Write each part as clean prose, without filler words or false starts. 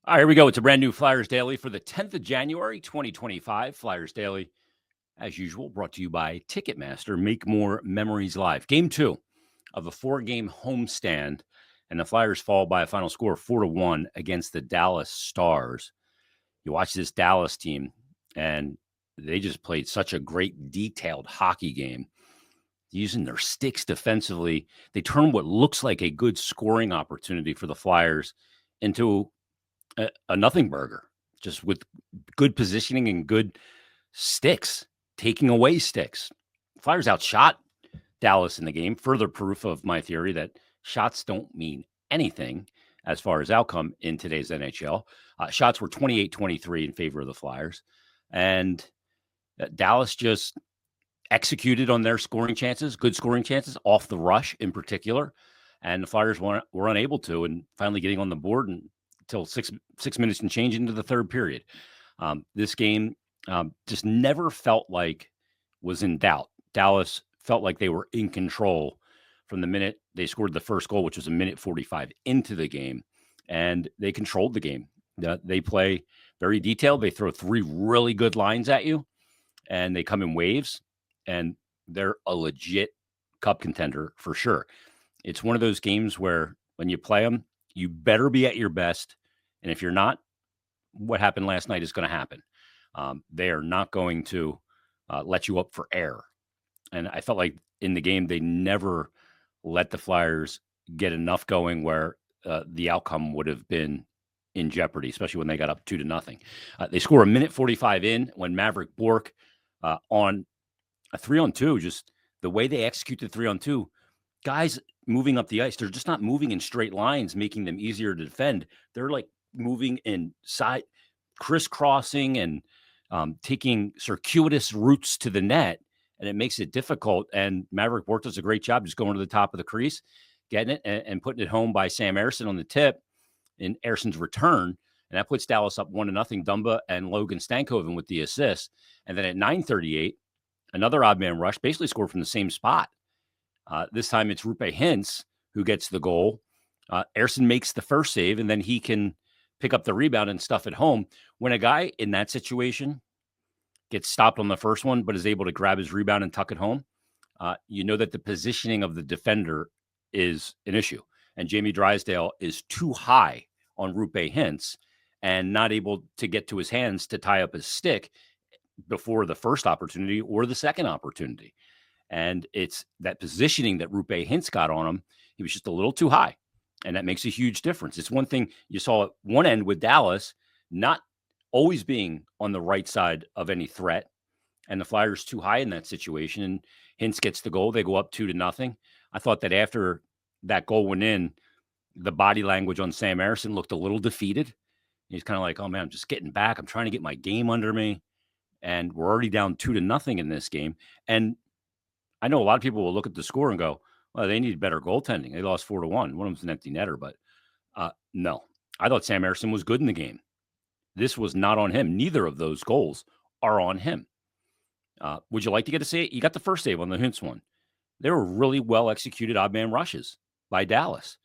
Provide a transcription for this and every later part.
All right, here we go. It's a brand new Flyers Daily for the 10th of January, 2025. Flyers Daily, as usual, brought to you by Ticketmaster. Make more memories live. Game 2 of a 4-game homestand, and the Flyers fall by a final score of 4-1 against the Dallas Stars. You watch this Dallas team, and they just played such a great, detailed hockey game. Using their sticks defensively, they turn what looks like a good scoring opportunity for the Flyers into a nothing burger, just with good positioning and good sticks, taking away sticks. Flyers outshot Dallas in the game. Further proof of my theory that shots don't mean anything as far as outcome in today's NHL. Shots were 28-23 in favor of the Flyers. And Dallas just executed on their scoring chances, good scoring chances, off the rush in particular. And the Flyers were unable to, and finally getting on the board until six minutes and change into the third period. This game just never felt like was in doubt. Dallas felt like they were in control from the minute they scored the first goal, which was a minute 45 into the game, and they controlled the game. They play very detailed. They throw 3 really good lines at you, and they come in waves, and they're a legit cup contender for sure. It's one of those games where when you play them, you better be at your best. And if you're not, what happened last night is going to happen. They are not going to let you up for air. And I felt like in the game, they never let the Flyers get enough going where the outcome would have been in jeopardy, especially when they got up 2-0. They score a minute 45 in when Maverick Bourque on a 3-on-2, just the way they execute the 3-on-2, guys moving up the ice, they're just not moving in straight lines, making them easier to defend. They're like moving in side, crisscrossing and taking circuitous routes to the net, and it makes it difficult. And Maverick Bourque does a great job just going to the top of the crease, getting it and putting it home by Sam Ersson on the tip in Ersson's return. And that puts Dallas up 1-0. Dumba and Logan Stankoven with the assist. And then at 9:38, another odd man rush, basically scored from the same spot. This time it's Rupe Hintz who gets the goal. Ersson makes the first save, and then he can pick up the rebound and stuff it home. When a guy in that situation gets stopped on the first one, but is able to grab his rebound and tuck it home, you know that the positioning of the defender is an issue. And Jamie Drysdale is too high on Rupe Hintz and not able to get to his hands to tie up his stick before the first opportunity or the second opportunity. And it's that positioning that Rupe Hintz got on him. He was just a little too high. And that makes a huge difference. It's one thing you saw at one end with Dallas not always being on the right side of any threat, and the Flyers too high in that situation. And Hintz gets the goal. They go up 2-0. I thought that after that goal went in, the body language on Sam Ersson looked a little defeated. He's kind of like, oh man, I'm just getting back. I'm trying to get my game under me. And we're already down 2-0 in this game. And I know a lot of people will look at the score and go, well, they need better goaltending. They lost 4-1. One of them's an empty netter, but no. I thought Sam Ersson was good in the game. This was not on him. Neither of those goals are on him. Would you like to get a save? You got the first save on the Hintz one. They were really well executed odd man rushes by Dallas.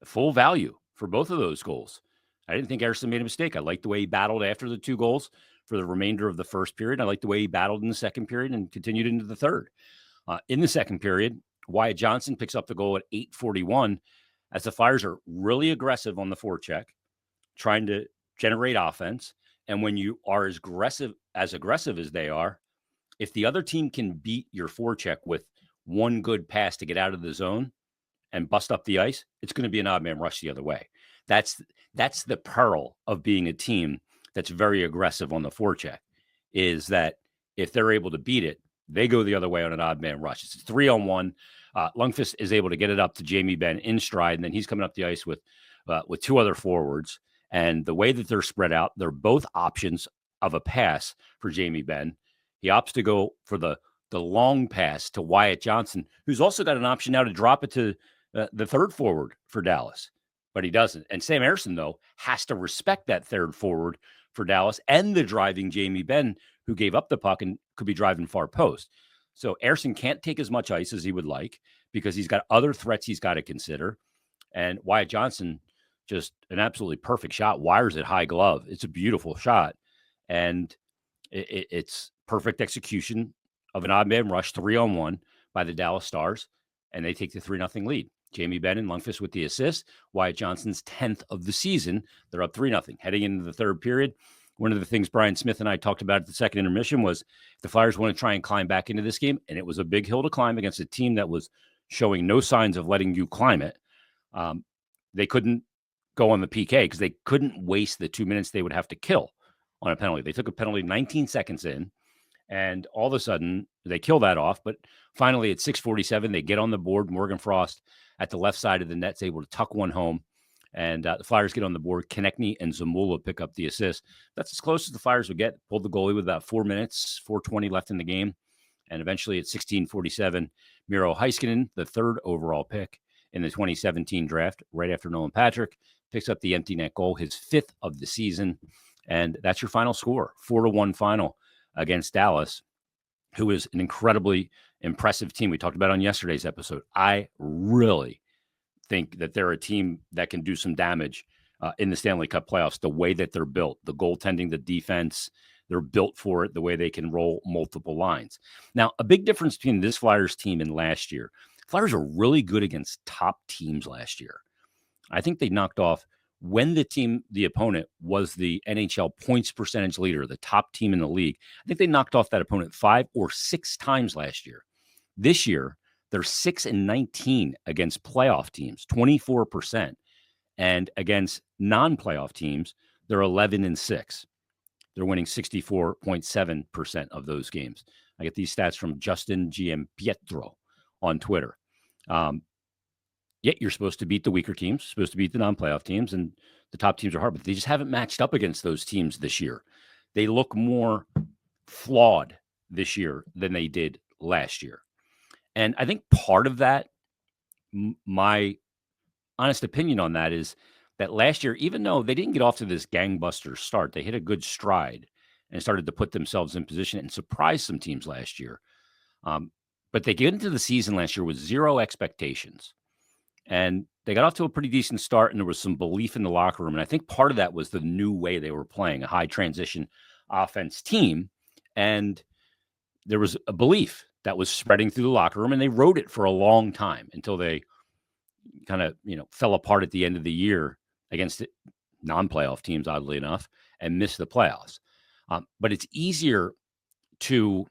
Full value for both of those goals. I didn't think Ersson made a mistake. I liked the way he battled after the 2 goals for the remainder of the first period. I liked the way he battled in the second period and continued into the third. In the second period, Wyatt Johnston picks up the goal at 8:41 as the Flyers are really aggressive on the forecheck, trying to generate offense. And when you are as aggressive as they are, if the other team can beat your forecheck with one good pass to get out of the zone and bust up the ice, it's going to be an odd man rush the other way. That's the peril of being a team that's very aggressive on the forecheck, is that if they're able to beat it, they go the other way on an odd man rush. It's 3-on-1. Lundqvist is able to get it up to Jamie Benn in stride, and then he's coming up the ice with 2 other forwards. And the way that they're spread out, they're both options of a pass for Jamie Benn. He opts to go for the long pass to Wyatt Johnston, who's also got an option now to drop it to the third forward for Dallas, but he doesn't. And Sam Ersson, though, has to respect that third forward for Dallas and the driving Jamie Benn, who gave up the puck and could be driving far post. So Ersson can't take as much ice as he would like because he's got other threats he's got to consider. And Wyatt Johnston just an absolutely perfect shot, wires it high glove. It's a beautiful shot. And it's perfect execution of an odd man rush, 3-on-1 by the Dallas Stars, and they take the 3-0 lead. Jamie Benn and Lundqvist with the assist. Wyatt Johnson's 10th of the season. They're up 3-0. Heading into the third period, one of the things Brian Smith and I talked about at the second intermission was the Flyers want to try and climb back into this game, and it was a big hill to climb against a team that was showing no signs of letting you climb it. They couldn't go on the PK because they couldn't waste the 2 minutes they would have to kill on a penalty. They took a penalty 19 seconds in, and all of a sudden they kill that off. But finally at 6:47, they get on the board. Morgan Frost at the left side of the net is able to tuck one home, and the Flyers get on the board. Konechny and Zamula pick up the assist. That's as close as the Flyers would get. Pulled the goalie with about 4 minutes, 4:20 left in the game. And eventually at 16:47, Miro Heiskanen, the third overall pick in the 2017 draft, right after Nolan Patrick, picks up the empty net goal, his 5th of the season. And that's your final score, 4-1 final against Dallas, who is an incredibly impressive team. We talked about on yesterday's episode. I really think that they're a team that can do some damage in the Stanley Cup playoffs, the way that they're built, the goaltending, the defense, they're built for it, the way they can roll multiple lines. Now, a big difference between this Flyers team and last year, Flyers are really good against top teams last year. I think they knocked off when the opponent was the NHL points percentage leader, the top team in the league. I think they knocked off that opponent 5 or 6 times last year. This year, they're 6-19 against playoff teams, 24%. And against non-playoff teams, they're 11-6. They're winning 64.7% of those games. I get these stats from Justin Giampietro on Twitter. Yet you're supposed to beat the weaker teams, supposed to beat the non-playoff teams, and the top teams are hard, but they just haven't matched up against those teams this year. They look more flawed this year than they did last year. And I think part of that, my honest opinion on that is that last year, even though they didn't get off to this gangbuster start, they hit a good stride and started to put themselves in position and surprise some teams last year. But they get into the season last year with 0 expectations. And they got off to a pretty decent start, and there was some belief in the locker room. And I think part of that was the new way they were playing, a high transition offense team. And there was a belief that was spreading through the locker room, and they rode it for a long time until they kind of, fell apart at the end of the year against non-playoff teams, oddly enough, and missed the playoffs. But it's easier to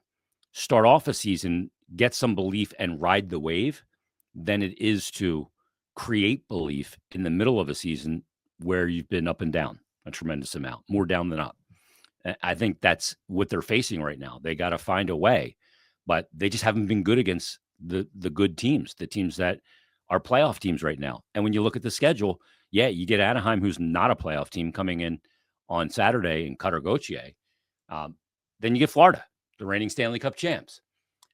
start off a season, get some belief, and ride the wave than it is to create belief in the middle of a season where you've been up and down a tremendous amount, more down than up. I think that's what they're facing right now. They got to find a way, but they just haven't been good against the good teams, the teams that are playoff teams right now. And when you look at the schedule, you get Anaheim, who's not a playoff team, coming in on Saturday in Cutter Gauthier. Then you get Florida, the reigning Stanley Cup champs.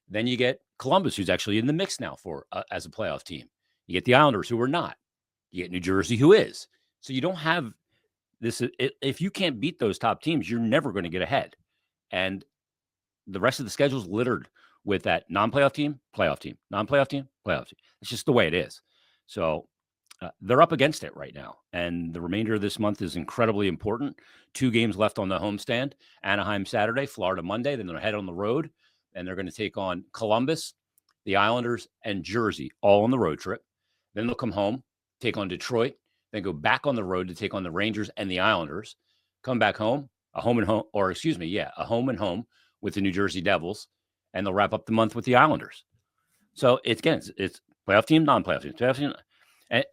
Then you get Columbus, who's actually in the mix now for as a playoff team. You get the Islanders, who are not. You get New Jersey, who is. So you don't have this. If you can't beat those top teams, you're never going to get ahead. And the rest of the schedule is littered with that non-playoff team, playoff team, non-playoff team, playoff team. It's just the way it is. So they're up against it right now. And the remainder of this month is incredibly important. 2 games left on the homestand. Anaheim Saturday, Florida Monday. Then they'll head on the road, and they're going to take on Columbus, the Islanders, and Jersey, all on the road trip. Then they'll come home, take on Detroit, then go back on the road to take on the Rangers and the Islanders, come back home, a home and home with the New Jersey Devils, and they'll wrap up the month with the Islanders. So it's playoff team, non-playoff team, playoff team.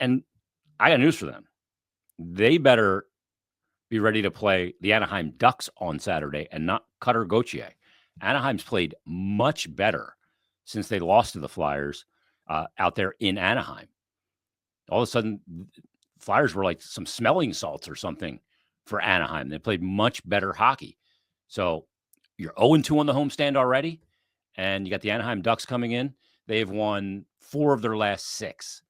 And I got news for them. They better be ready to play the Anaheim Ducks on Saturday and not Cutter Gauthier. Anaheim's played much better since they lost to the Flyers out there in Anaheim. All of a sudden, Flyers were like some smelling salts or something for Anaheim. They played much better hockey. So you're 0-2 on the homestand already, and you got the Anaheim Ducks coming in. They've won 4 of their last 6.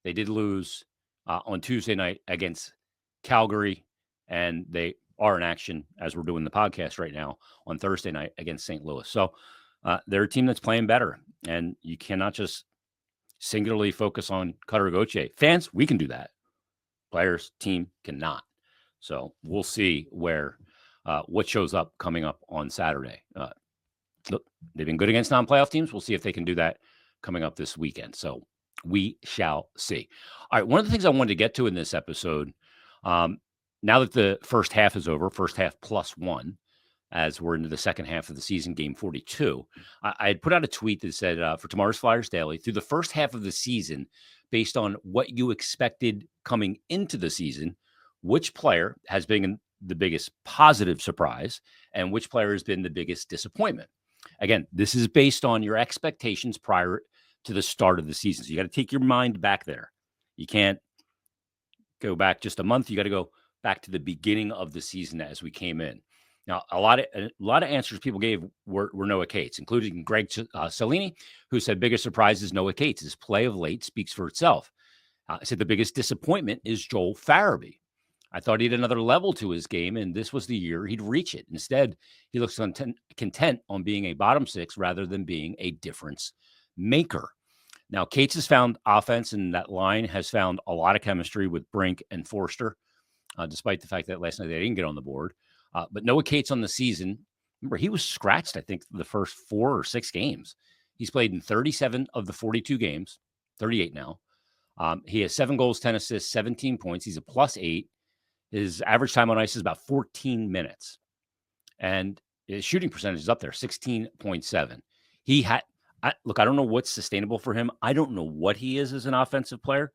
They did lose on Tuesday night against Calgary, and they are in action as we're doing the podcast right now on Thursday night against St. Louis. So they're a team that's playing better, and you cannot just singularly focus on Cutter Gauthier. Fans, we can do that. Players, team cannot. So we'll see what shows up coming up on Saturday. Look, they've been good against non-playoff teams. We'll see if they can do that coming up this weekend. So we shall see. All right, one of the things I wanted to get to in this episode, now that the first half is over, first half +1, as we're into the second half of the season, game 42, I had put out a tweet that said, for tomorrow's Flyers Daily, through the first half of the season, based on what you expected coming into the season, which player has been the biggest positive surprise and which player has been the biggest disappointment? Again, this is based on your expectations prior to the start of the season. So you got to take your mind back there. You can't go back just a month. You got to go back to the beginning of the season as we came in. Now, a lot of answers people gave were Noah Cates, including Greg Cellini, who said biggest surprise is Noah Cates. His play of late speaks for itself. I said the biggest disappointment is Joel Farabee. I thought he had another level to his game, and this was the year he'd reach it. Instead, he looks content on being a bottom six rather than being a difference maker. Now, Cates has found offense, and that line has found a lot of chemistry with Brink and Forster, despite the fact that last night they didn't get on the board. But Noah Cates on the season, remember, he was scratched, I think, the first 4 or 6 games. He's played in 37 of the 42 games, 38 now. He has 7 goals, 10 assists, 17 points. He's a +8. His average time on ice is about 14 minutes. And his shooting percentage is up there, 16.7. I don't know what's sustainable for him. I don't know what he is as an offensive player.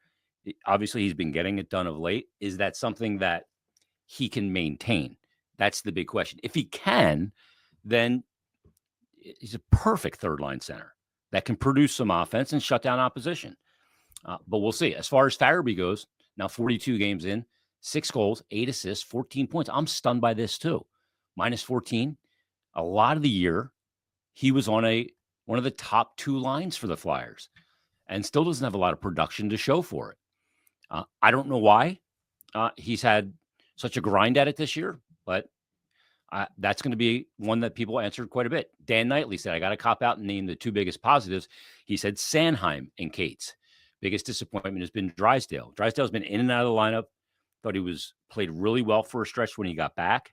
Obviously, he's been getting it done of late. Is that something that he can maintain? That's the big question. If he can, then he's a perfect third-line center that can produce some offense and shut down opposition. But we'll see. As far as Farabee goes, now 42 games in, 6 goals, 8 assists, 14 points. I'm stunned by this too. -14. A lot of the year, he was on one of the top 2 lines for the Flyers and still doesn't have a lot of production to show for it. I don't know why he's had such a grind at it this year, but that's going to be one that people answered quite a bit. Dan Knightley said, I got to cop out and name the 2 biggest positives. He said Sanheim and Cates. Biggest disappointment has been Drysdale. Drysdale's been in and out of the lineup. Thought he played really well for a stretch when he got back,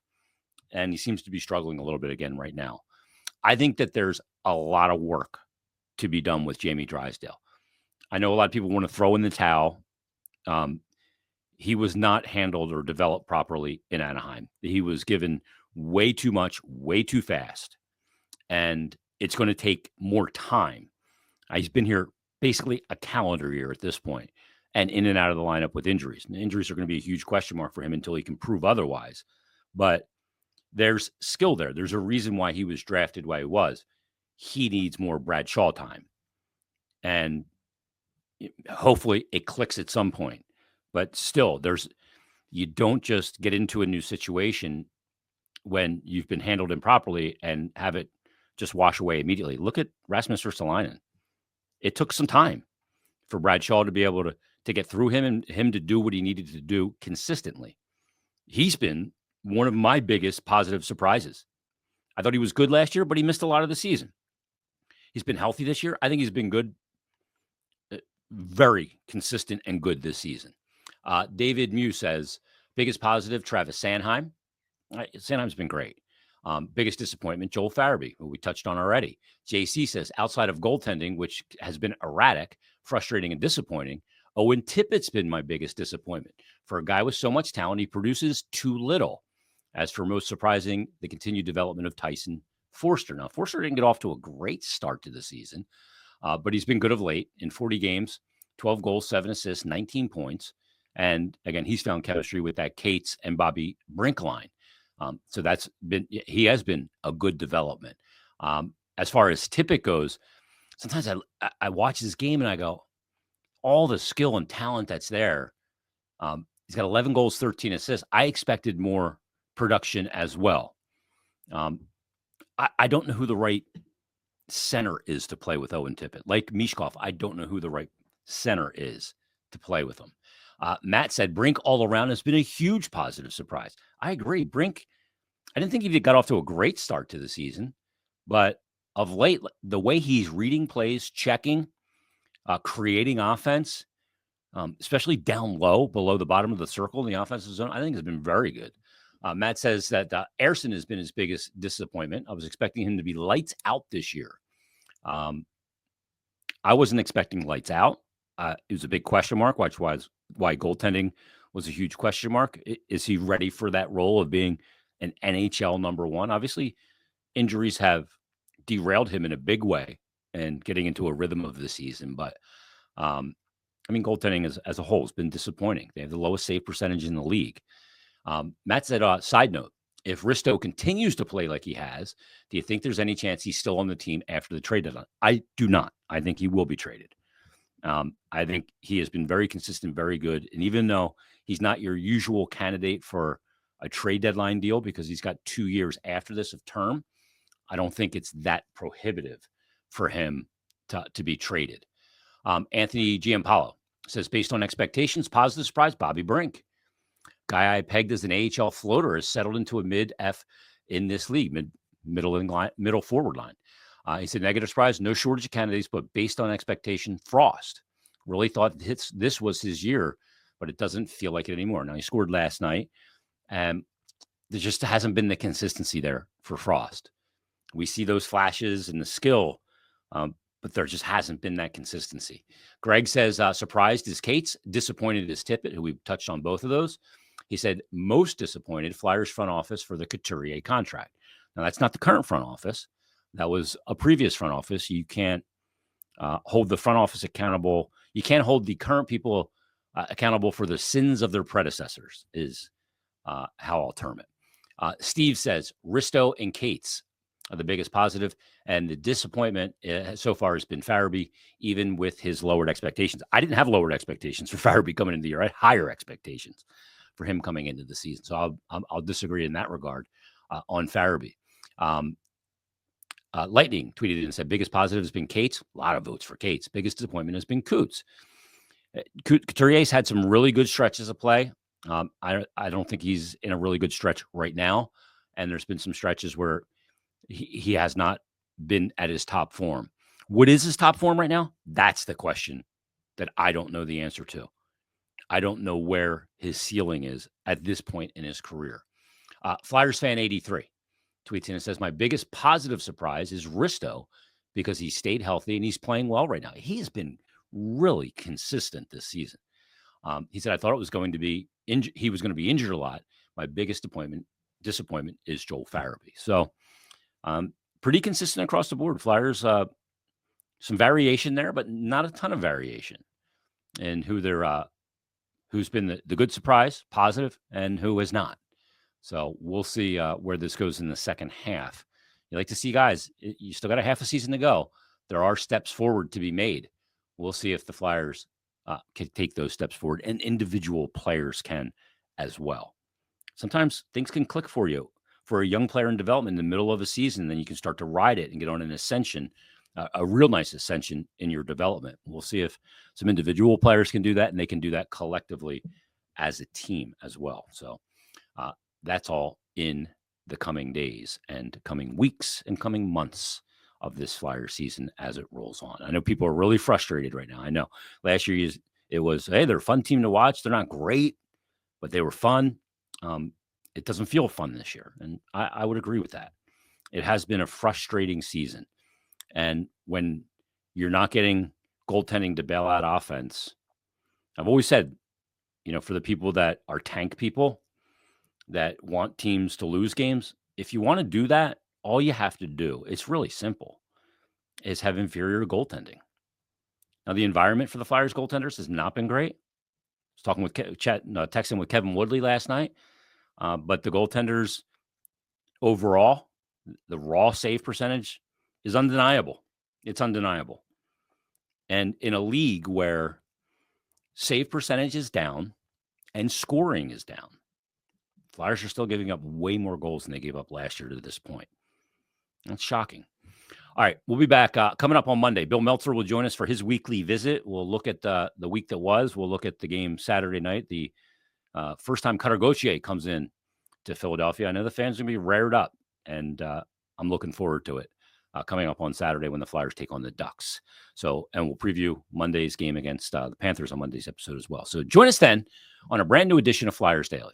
and he seems to be struggling a little bit again right now. I think that there's a lot of work to be done with Jamie Drysdale. I know a lot of people want to throw in the towel. He was not handled or developed properly in Anaheim. He was given way too much, way too fast, and it's going to take more time. He's been here basically a calendar year at this point, and in and out of the lineup with injuries. And injuries are going to be a huge question mark for him until he can prove otherwise. But there's skill there. There's a reason why he was drafted why he was. He needs more Brad Shaw time. And hopefully it clicks at some point. But still, you don't just get into a new situation when you've been handled improperly and have it just wash away immediately. Look at Rasmus Ristolainen. It took some time for Brad Shaw to be able to get through him and him to do what he needed to do consistently. He's been one of my biggest positive surprises. I thought he was good last year, but he missed a lot of the season. He's been healthy this year. I think he's been good, very consistent and good this season. David Mew says, biggest positive, Travis Sanheim. Sanheim's been great. Biggest disappointment, Joel Farabee, who we touched on already. JC says, outside of goaltending, which has been erratic, frustrating, and disappointing, Owen Tippett's been my biggest disappointment. For a guy with so much talent, he produces too little. As for most surprising, the continued development of Tyson Forster. Now, Forster didn't get off to a great start to the season, but he's been good of late. In 40 games, 12 goals, 7 assists, 19 points. And again, he's found chemistry with that Cates and Bobby Brink line. So he has been a good development. As far as Tippett goes, sometimes I watch this game and I go, all the skill and talent that's there. He's got 11 goals, 13 assists. I expected more production as well. I don't know who the right center is to play with Owen Tippett. Like Mishkov, I don't know who the right center is to play with him. Matt said Brink all around has been a huge positive surprise. I agree. Brink, I didn't think he got off to a great start to the season, but of late, the way he's reading plays, checking, creating offense, especially down low, below the bottom of the circle in the offensive zone. I think has been very good. Matt says that Ersson has been his biggest disappointment. I was expecting him to be lights out this year. I wasn't expecting lights out. It was a big question mark, which was why goaltending was a huge question mark. Is he ready for that role of being an NHL number one? Obviously, injuries have derailed him in a big way and getting into a rhythm of the season. But, goaltending as a whole has been disappointing. They have the lowest save percentage in the league. Matt said, side note, if Risto continues to play like he has, do you think there's any chance he's still on the team after the trade deadline? I do not. I think he will be traded. I think he has been very consistent, very good. And even though he's not your usual candidate for a trade deadline deal because he's got 2 years after this of term, I don't think it's that prohibitive for him to be traded. Anthony Giampaolo says, based on expectations, positive surprise, Bobby Brink. Guy I pegged as an AHL floater has settled into a mid-F in this league, middle forward line. He said, negative surprise, no shortage of candidates, but based on expectation, Frost. Really thought this was his year, but it doesn't feel like it anymore. Now, he scored last night, and there just hasn't been the consistency there for Frost. We see those flashes and the skill, but there just hasn't been that consistency. Greg says, surprised is Cates, disappointed is Tippett, who we've touched on both of those. He said, most disappointed, Flyers front office for the Couturier contract. Now, that's not the current front office. That was a previous front office. You can't hold the front office accountable. You can't hold the current people accountable for the sins of their predecessors is how I'll term it. Steve says, Risto and Cates are the biggest positive, and the disappointment so far has been Farabee, even with his lowered expectations. I didn't have lowered expectations for Farabee coming into the year. I had higher expectations for him coming into the season. So I'll disagree in that regard on Farabee. Lightning tweeted and said, biggest positive has been Cates. A lot of votes for Cates. Biggest disappointment has been Coots. Couturier's had some really good stretches of play. I don't think he's in a really good stretch right now. And there's been some stretches where he has not been at his top form. What is his top form right now? That's the question that I don't know the answer to. I don't know where his ceiling is at this point in his career. Flyers fan 83 tweets in and says, my biggest positive surprise is Risto because he stayed healthy and he's playing well right now. He has been really consistent this season. He said, I thought it was going to be he was going to be injured a lot. My biggest disappointment is Joel Farabee. So pretty consistent across the board. Flyers, some variation there, but not a ton of variation in who they're who's been the good surprise, positive, and who has not. So we'll see where this goes in the second half. You like to see, guys, you still got a half a season to go. There are steps forward to be made. We'll see if the Flyers can take those steps forward, and individual players can as well. Sometimes things can click for you. For a young player in development in the middle of a season, then you can start to ride it and get on an ascension, a real nice ascension in your development. We'll see if some individual players can do that, and they can do that collectively as a team as well. So that's all in the coming days and coming weeks and coming months of this Flyer season as it rolls on. I know people are really frustrated right now. I know last year it was, hey, they're a fun team to watch. They're not great, but they were fun. It doesn't feel fun this year. And I would agree with that. It has been a frustrating season. And when you're not getting goaltending to bail out offense, I've always said, for the people that are tank people that want teams to lose games, if you want to do that, all you have to do, it's really simple, is have inferior goaltending. Now, the environment for the Flyers goaltenders has not been great. I was talking with texting with Kevin Woodley last night. But the goaltenders overall, the raw save percentage is undeniable. It's undeniable. And in a league where save percentage is down and scoring is down, Flyers are still giving up way more goals than they gave up last year to this point. That's shocking. All right, we'll be back coming up on Monday. Bill Meltzer will join us for his weekly visit. We'll look at the week that was. We'll look at the game Saturday night. The first time Cutter Gauthier comes in to Philadelphia. I know the fans are going to be rared up, and I'm looking forward to it. coming up on Saturday when the Flyers take on the Ducks. So, and we'll preview Monday's game against the Panthers on Monday's episode as well. So join us then on a brand new edition of Flyers Daily.